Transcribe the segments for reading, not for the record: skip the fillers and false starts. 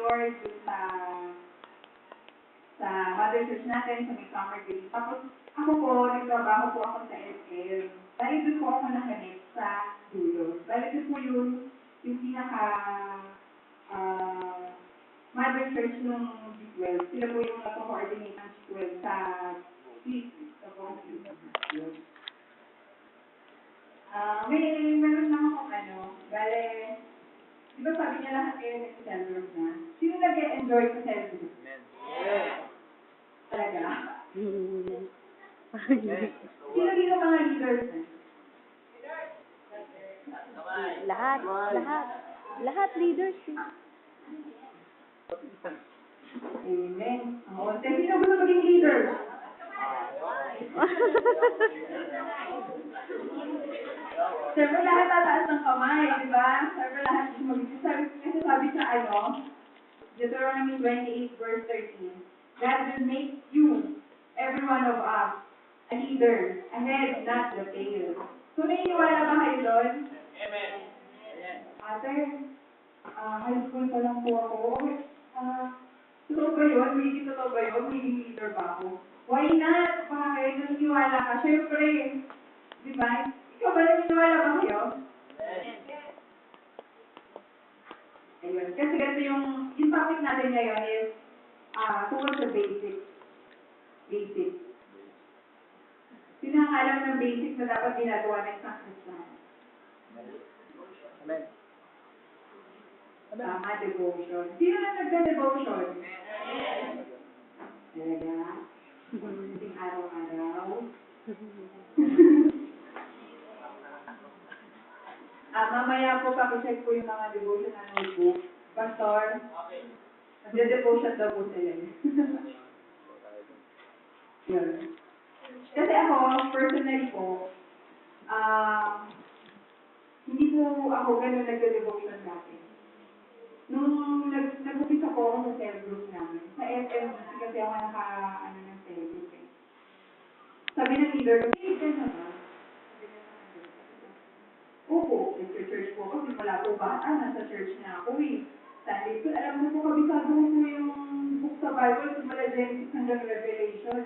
Lord dun sa Mother Church natin, sa may summer day. Tapos, ako po, nagtrabaho po ako sa SM. Bali doon po ako nakanet sa dulo. Bali doon po yung pinaka Mother Church ng G12. Sila po yung nagko-coordinate ng G12 sa G12. Meron lang akong bale, di ba sabi niya lahat kayo nag-cell group na? Sino nag-enjoy sa cell group? Talaga? Sino dito mga leaders na? Lahat leaders. Amen. Sino gusto maging leader? Siyempre lahat tataas ng kamay, di ba? Siyempre lahat kasi sabi sa Deuteronomy 28 verse 13, God will make you, every one of us, a leader, a head, not the tail. So, naniniwala ba kayo doon? Amen. Ate, high school pa lang po ako. Totoo ba yun? Magiging totoo ba yun? Magiging leader ba ako? Why not? Bakit? Naniniwala ka? Siyempre, di ba? Ikaw ba naniniwala ba kayo? Ayun. Kasi yung topic natin ngayon is tungkol sa basic. Sino ang alam ng basic na dapat ginagawa ng isang Kristiyano? Amen. Tama, devotion. Sino na nagda-devotion? Talaga? Kasing araw-araw? Mamaya po pakicheck po yung mga devotion na notebook. Pastor, nagda-devotion daw po sila. Yun. Kasi ako, personally po, hindi po ako ganun nagda-devotion dati. Nung nag-upisa po ako sa cell group namin, sa FMC kasi ako ng cell group eh. Sabi ng leader ko, hey, gano'n ba? Opo, nag-church po ako, simula po bata, nasa church na ako eh. Sunday school, alam mo po, kabisado ko po yung book sa Bible, simula Genesis hanggang Revelation.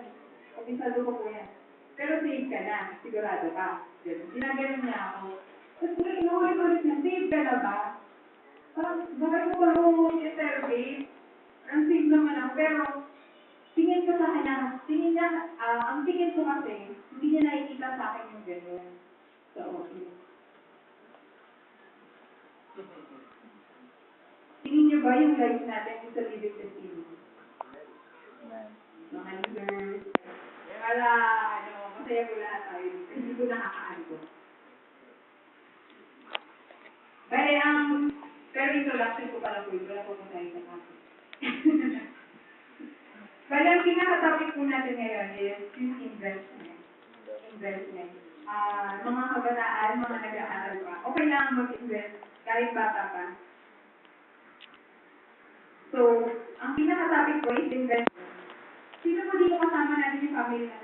Kabisado ko po yan. Pero save ka na, sigurado ka. Ginaganon niya ako. Tapos inuulit-ulit na, save ka na ba? Parang, bakit mo ba ako i-survey? Ang save naman ako, pero tingin ko sa kanya, ang tingin ko kasi, hindi niya nakikita sa akin yung gano'n. So, okay. Tingin niyo ba yung life natin is a living testimony? Mga leaders, masaya ko lahat tayo. Hindi ko nakakaano ko. Pero introduction ko pala po, wala po tayo sa topic. Bale, ang pinaka-topic po natin ngayon is yung investment. Mga kabataan, mga nag-aaral pa. Okay lang mag-invest kahit bata pa. So, ang pinaka-topic ko is investment. Sino po dito kasama natin yung family natin?